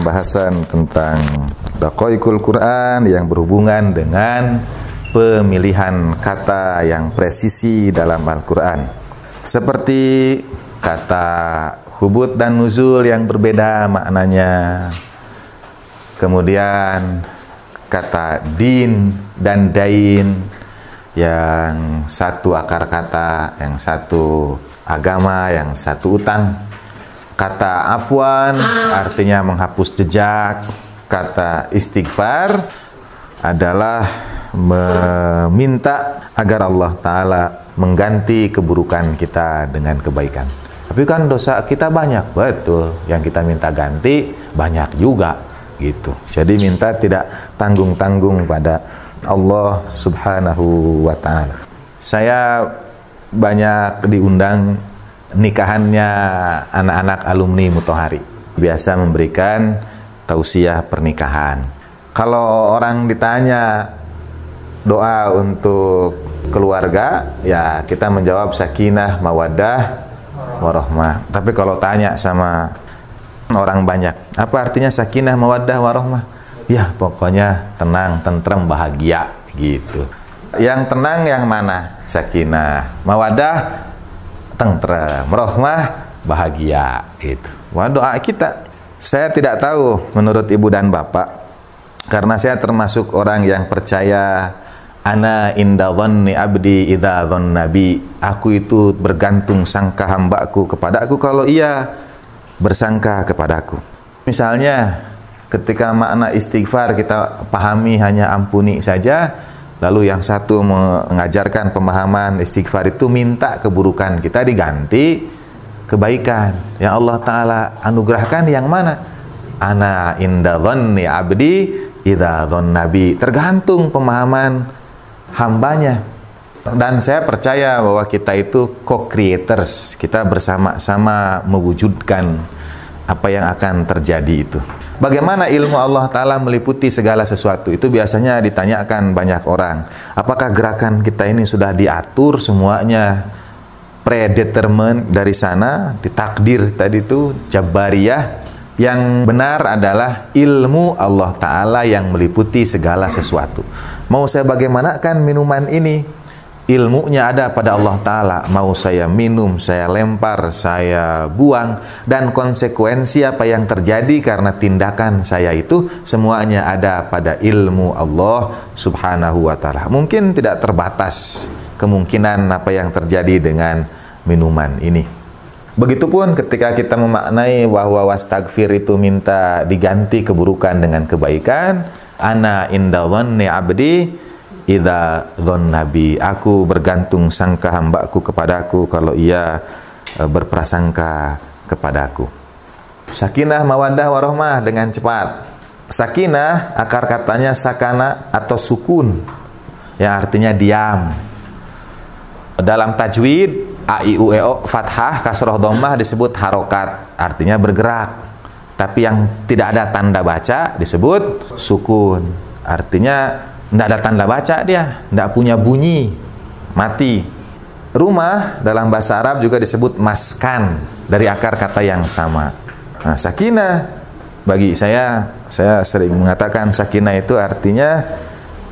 pembahasan tentang Daqaiqul Quran yang berhubungan dengan pemilihan kata yang presisi dalam Al-Quran. Seperti kata hubut dan nuzul yang berbeda maknanya. Kemudian kata din dan dain yang satu akar kata, yang satu agama, yang satu utang. Kata afwan artinya menghapus jejak. Kata istighfar adalah meminta agar Allah Ta'ala mengganti keburukan kita dengan kebaikan. Tapi kan dosa kita banyak, betul. Yang kita minta ganti banyak juga gitu. Jadi minta tidak tanggung-tanggung pada Allah Subhanahu wa Ta'ala. Saya banyak diundang nikahannya anak-anak alumni Mutahari. Biasa memberikan tausiah pernikahan. Kalau orang ditanya doa untuk keluarga, ya kita menjawab sakinah, mawaddah, warahmah. Tapi kalau tanya sama orang banyak, apa artinya sakinah, mawaddah, warahmah? Ya pokoknya tenang, tentrem, bahagia gitu. Yang tenang yang mana? Sakinah, mawaddah, tentrem, rahmah, bahagia itu. Wah, doa kita. Saya tidak tahu menurut ibu dan bapak, karena saya termasuk orang yang percaya ana inda dhanni abdi idza dhanna bi. Aku itu bergantung sangka hambaku kepada aku kalau ia bersangka kepadaku. Misalnya ketika makna istighfar kita pahami hanya ampuni saja, lalu yang satu mengajarkan pemahaman istighfar itu minta keburukan kita diganti kebaikan yang Allah Ta'ala anugerahkan. Yang mana? Ana inda dhanni abdi idza dhanna bi. Tergantung pemahaman hambanya. Dan saya percaya bahwa kita itu co-creators. Kita bersama-sama mewujudkan apa yang akan terjadi itu. Bagaimana ilmu Allah Ta'ala meliputi segala sesuatu? Itu biasanya ditanyakan banyak orang. Apakah gerakan kita ini sudah diatur semuanya, predetermined dari sana, ditakdir tadi itu, jabariyah? Yang benar adalah ilmu Allah Ta'ala yang meliputi segala sesuatu. Mau saya bagaimanakan minuman ini? Ilmunya ada pada Allah Ta'ala. Mau saya minum, saya lempar, saya buang, dan konsekuensi apa yang terjadi karena tindakan saya itu semuanya ada pada ilmu Allah Subhanahu wa Ta'ala. Mungkin tidak terbatas kemungkinan apa yang terjadi dengan minuman ini. Begitupun ketika kita memaknai bahwa wastagfir itu minta diganti keburukan dengan kebaikan. Ana inda dhanni abdi idza dhanna bi. Aku bergantung sangka hambaku kepadaku kalau ia berprasangka kepadaku. Sakinah, mawaddah, warahmah dengan cepat. Sakinah akar katanya sakana atau sukun yang artinya diam. Dalam tajwid a i u e o fathah kasroh dhammah disebut harokat, artinya bergerak. Tapi yang tidak ada tanda baca disebut sukun, artinya tidak ada tanda baca, dia tidak punya bunyi, mati. Rumah dalam bahasa Arab juga disebut maskan dari akar kata yang sama. Nah, sakinah bagi saya sering mengatakan sakinah itu artinya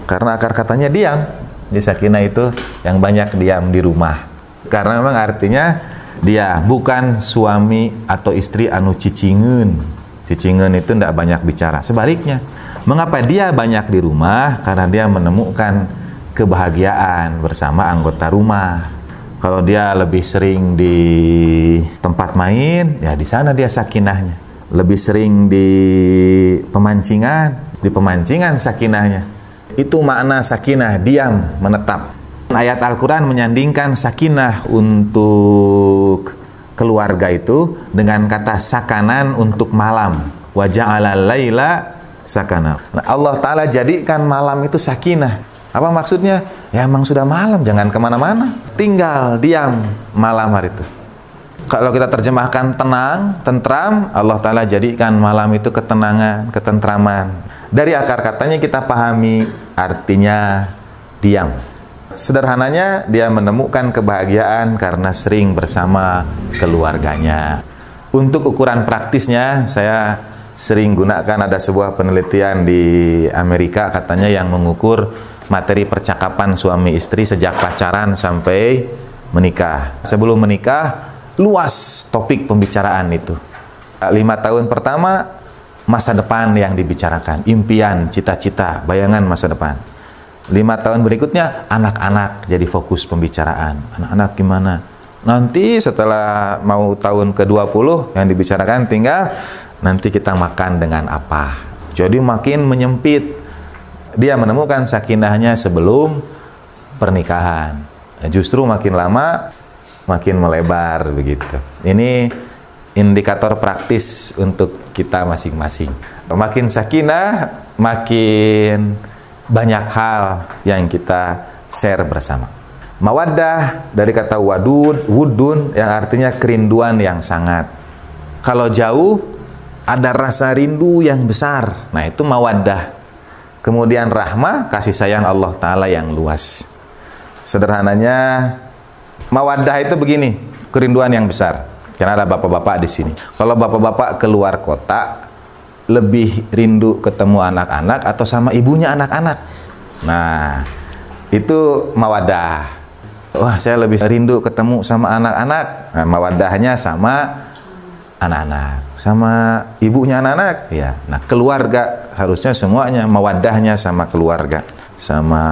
karena akar katanya diam. Jadi sakinah itu yang banyak diam di rumah. Karena memang artinya dia bukan suami atau istri anu cicingeun. Cicingeun itu tidak banyak bicara. Sebaliknya, mengapa dia banyak di rumah? Karena dia menemukan kebahagiaan bersama anggota rumah. Kalau dia lebih sering di tempat main, ya di sana dia sakinahnya. Lebih sering di pemancingan sakinahnya. Itu makna sakinah, diam, menetap. Ayat Al-Quran menyandingkan sakinah untuk keluarga itu dengan kata sakanan untuk malam. Wa ja'ala laila sakana. Nah, Allah Ta'ala jadikan malam itu sakinah. Apa maksudnya? Ya emang sudah malam, jangan kemana-mana, tinggal diam malam hari itu. Kalau kita terjemahkan tenang, tentram, Allah Ta'ala jadikan malam itu ketenangan, ketentraman. Dari akar katanya kita pahami artinya diam. Sederhananya dia menemukan kebahagiaan karena sering bersama keluarganya. Untuk ukuran praktisnya saya sering gunakan, ada sebuah penelitian di Amerika katanya yang mengukur materi percakapan suami istri sejak pacaran sampai menikah. Sebelum menikah, luas topik pembicaraan itu. 5 tahun pertama, masa depan yang dibicarakan, impian, cita-cita, bayangan masa depan. 5 tahun berikutnya, anak-anak jadi fokus pembicaraan. Anak-anak gimana? Nanti setelah mau tahun ke-20 yang dibicarakan tinggal nanti kita makan dengan apa. Jadi makin menyempit. Dia menemukan sakinahnya sebelum pernikahan. Justru makin lama makin melebar begitu. Ini indikator praktis untuk kita masing-masing. Makin sakinah, makin banyak hal yang kita share bersama. Mawaddah dari kata wudun yang artinya kerinduan yang sangat. Kalau jauh ada rasa rindu yang besar. Nah, itu mawaddah. Kemudian rahmah, kasih sayang Allah Ta'ala yang luas. Sederhananya, mawaddah itu begini, kerinduan yang besar. Karena ada bapak-bapak di sini. Kalau bapak-bapak keluar kota, lebih rindu ketemu anak-anak atau sama ibunya anak-anak. Nah, itu mawaddah. Wah, saya lebih rindu ketemu sama anak-anak. Nah, mawaddahnya sama anak-anak, sama ibunya anak-anak. Ya, nah keluarga harusnya semuanya mawaddahnya sama keluarga, sama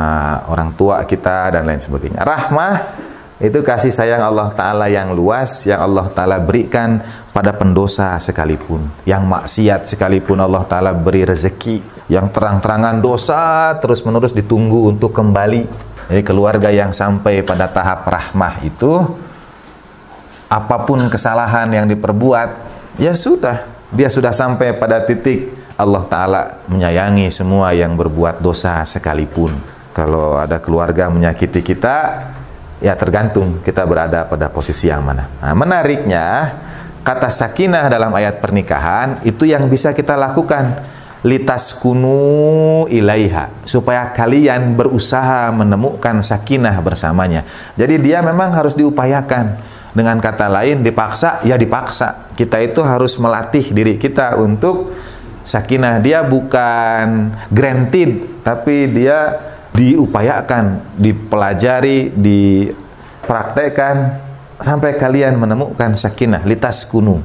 orang tua kita dan lain sebagainya. Rahmah itu kasih sayang Allah Ta'ala yang luas, yang Allah Ta'ala berikan pada pendosa sekalipun, yang maksiat sekalipun Allah Ta'ala beri rezeki, yang terang-terangan dosa terus-menerus ditunggu untuk kembali. Jadi keluarga yang sampai pada tahap rahmah itu, apapun kesalahan yang diperbuat, ya sudah, dia sudah sampai pada titik Allah Ta'ala menyayangi semua yang berbuat dosa sekalipun. Kalau ada keluarga menyakiti kita, ya tergantung kita berada pada posisi yang mana. Nah, menariknya, kata sakinah dalam ayat pernikahan itu yang bisa kita lakukan. Litaskunu ilaiha, supaya kalian berusaha menemukan sakinah bersamanya. Jadi dia memang harus diupayakan. Dengan kata lain, dipaksa, ya dipaksa. Kita itu harus melatih diri kita untuk sakinah. Dia bukan granted, tapi dia diupayakan, dipelajari, dipraktekkan sampai kalian menemukan sakinah, litaskunu.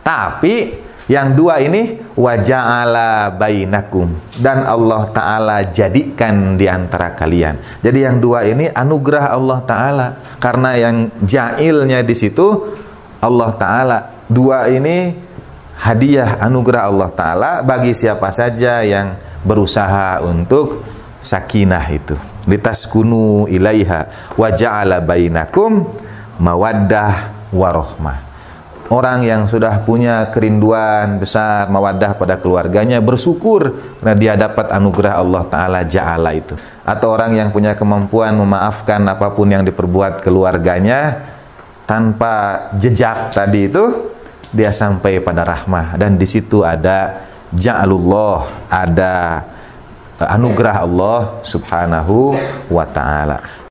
Tapi yang dua ini waja'ala bainakum, dan Allah Ta'ala jadikan di antara kalian. Jadi yang dua ini anugerah Allah Ta'ala, karena yang ja'ilnya di situ Allah Ta'ala. Dua ini hadiah anugerah Allah Ta'ala bagi siapa saja yang berusaha untuk sakinah itu. Litaskunu ilaiha waja'ala bainakum mawaddah warahmah. Orang yang sudah punya kerinduan besar, mawaddah pada keluarganya, bersyukur karena dia dapat anugerah Allah Ta'ala ja'ala itu. Atau orang yang punya kemampuan memaafkan apapun yang diperbuat keluarganya tanpa jejak tadi itu, dia sampai pada rahmah. Dan di situ ada ja'alullah, ada anugerah Allah Subhanahu wa Ta'ala.